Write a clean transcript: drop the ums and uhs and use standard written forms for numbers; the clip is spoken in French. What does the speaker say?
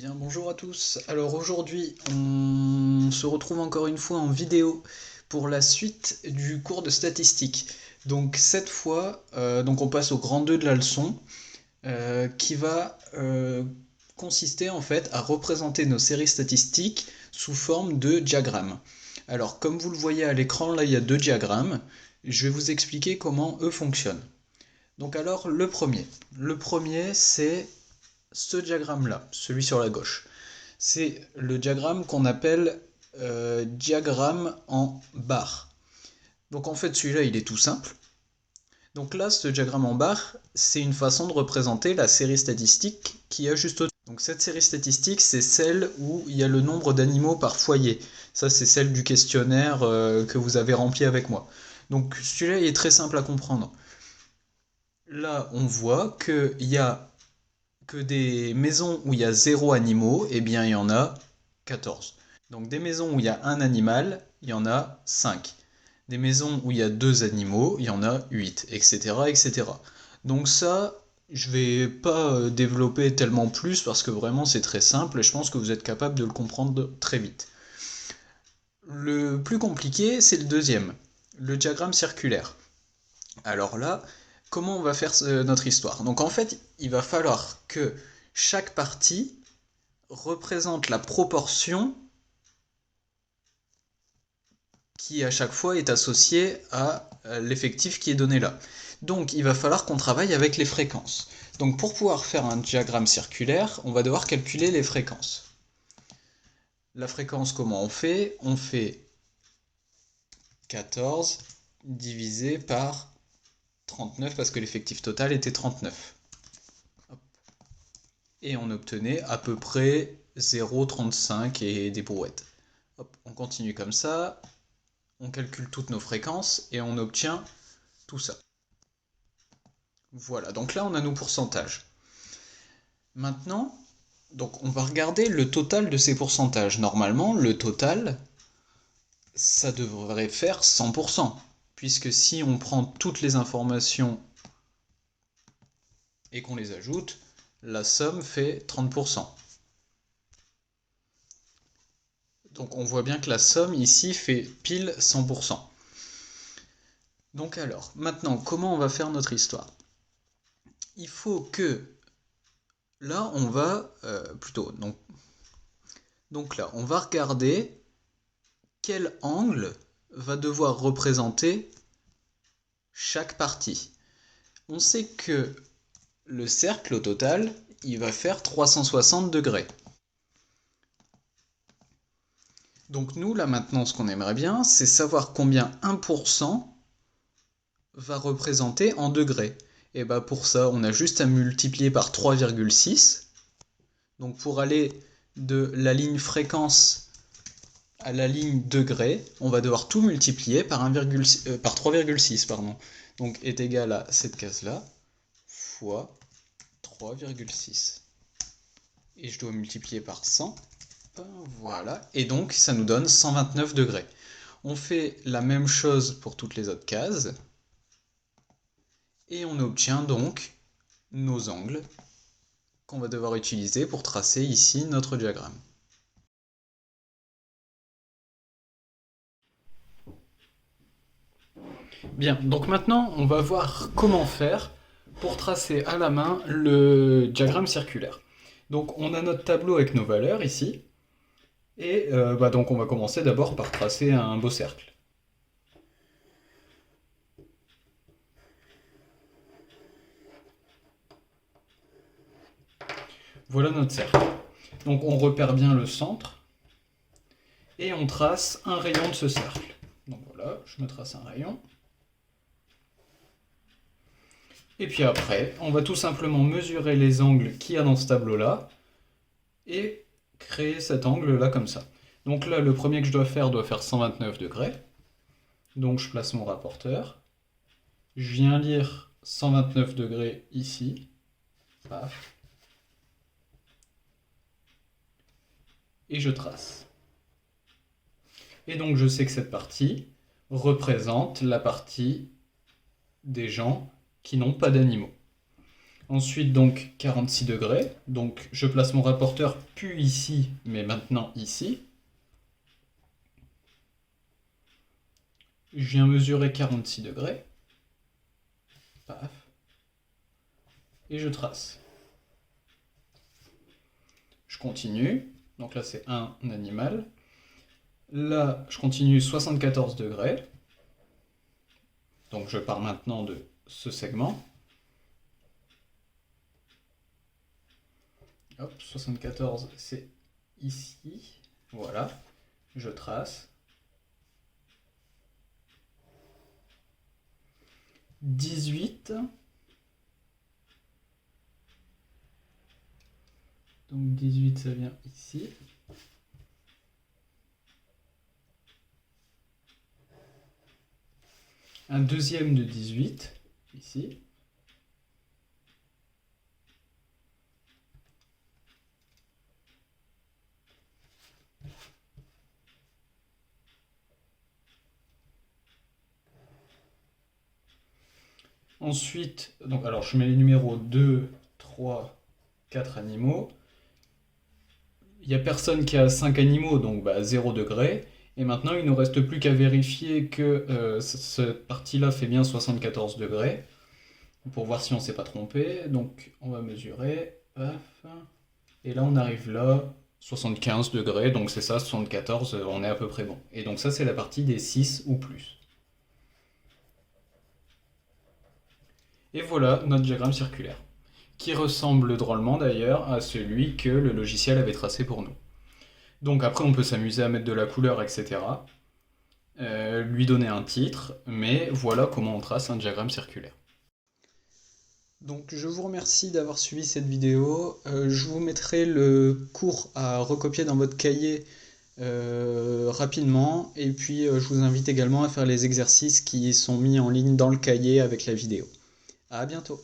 Bien, bonjour à tous. Alors aujourd'hui, on se retrouve encore une fois en vidéo pour la suite du cours de statistique. Donc cette fois, on passe au grand 2 de la leçon, qui va consister en fait à représenter nos séries statistiques sous forme de diagrammes. Alors comme vous le voyez à l'écran, là il y a deux diagrammes. Je vais vous expliquer comment eux fonctionnent. Donc alors le premier c'est ce diagramme-là, celui sur la gauche. C'est le diagramme qu'on appelle diagramme en barre. Donc en fait celui-là il est tout simple. Donc là ce diagramme en barre c'est une façon de représenter la série statistique qu'il y a juste au-dessus. Donc cette série statistique c'est celle où il y a le nombre d'animaux par foyer. Ça c'est celle du questionnaire que vous avez rempli avec moi. Donc celui-là il est très simple à comprendre. Là on voit qu'il y a que des maisons où il y a 0 animaux, eh bien il y en a 14. Donc des maisons où il y a un animal, il y en a 5. Des maisons où il y a 2 animaux, il y en a 8, etc. etc. Donc ça, je vais pas développer tellement plus parce que vraiment c'est très simple et je pense que vous êtes capable de le comprendre très vite. Le plus compliqué, c'est le deuxième, le diagramme circulaire. Alors là, comment on va faire notre histoire? Donc en fait, il va falloir que chaque partie représente la proportion qui à chaque fois est associée à l'effectif qui est donné là. Donc il va falloir qu'on travaille avec les fréquences. Donc pour pouvoir faire un diagramme circulaire, on va devoir calculer les fréquences. La fréquence, comment on fait? On fait 14 divisé par 39 parce que l'effectif total était 39. Et on obtenait à peu près 0,35 et des brouettes. Hop, on continue comme ça, on calcule toutes nos fréquences et on obtient tout ça. Voilà, donc là on a nos pourcentages. Maintenant, donc on va regarder le total de ces pourcentages. Normalement, le total, ça devrait faire 100%, puisque si on prend toutes les informations et qu'on les ajoute, la somme fait 30%. Donc on voit bien que la somme ici fait pile 100%. Donc alors, maintenant, comment on va faire notre histoire? Il faut que, là, on va, donc là, on va regarder quel angle va devoir représenter chaque partie. On sait que le cercle au total, il va faire 360 degrés. Donc nous, là maintenant, ce qu'on aimerait bien, c'est savoir combien 1% va représenter en degrés. Et bah pour ça, on a juste à multiplier par 3,6. Donc pour aller de la ligne fréquence à la ligne degré, on va devoir tout multiplier par 3,6. Donc est égal à cette case-là fois 3,6. Et je dois multiplier par 100. Voilà. Et donc ça nous donne 129 degrés. On fait la même chose pour toutes les autres cases. Et on obtient donc nos angles qu'on va devoir utiliser pour tracer ici notre diagramme. Bien, donc maintenant on va voir comment faire pour tracer à la main le diagramme circulaire. Donc on a notre tableau avec nos valeurs ici, et donc on va commencer d'abord par tracer un beau cercle. Voilà notre cercle. Donc on repère bien le centre, et on trace un rayon de ce cercle. Donc voilà, je me trace un rayon. Et puis après, on va tout simplement mesurer les angles qu'il y a dans ce tableau-là, et créer cet angle-là comme ça. Donc là, le premier que je dois faire 129 degrés. Donc je place mon rapporteur. Je viens lire 129 degrés ici. Paf. Et je trace. Et donc je sais que cette partie représente la partie des gens qui n'ont pas d'animaux. Ensuite, donc 46 degrés. Donc je place mon rapporteur plus ici, mais maintenant ici. Je viens mesurer 46 degrés. Paf. Et je trace. Je continue. Donc là, c'est un animal. Là, je continue 74 degrés. Donc je pars maintenant de ce segment. Hop, 74, c'est ici. Voilà. Je trace. 18. Donc 18, ça vient ici. Un deuxième de 18, ici. Ensuite, donc, alors je mets les numéros 2, 3, 4 animaux. Il n'y a personne qui a 5 animaux, donc 0 degré. Et maintenant, il ne nous reste plus qu'à vérifier que cette partie-là fait bien 74 degrés. Pour voir si on ne s'est pas trompé. Donc, on va mesurer. Paf. Et là, on arrive là. 75 degrés, donc c'est ça, 74, on est à peu près bon. Et donc ça, c'est la partie des 6 ou plus. Et voilà notre diagramme circulaire, qui ressemble drôlement d'ailleurs à celui que le logiciel avait tracé pour nous. Donc après, on peut s'amuser à mettre de la couleur, etc. Lui donner un titre, mais voilà comment on trace un diagramme circulaire. Donc je vous remercie d'avoir suivi cette vidéo. Je vous mettrai le cours à recopier dans votre cahier rapidement. Et puis je vous invite également à faire les exercices qui sont mis en ligne dans le cahier avec la vidéo. À bientôt.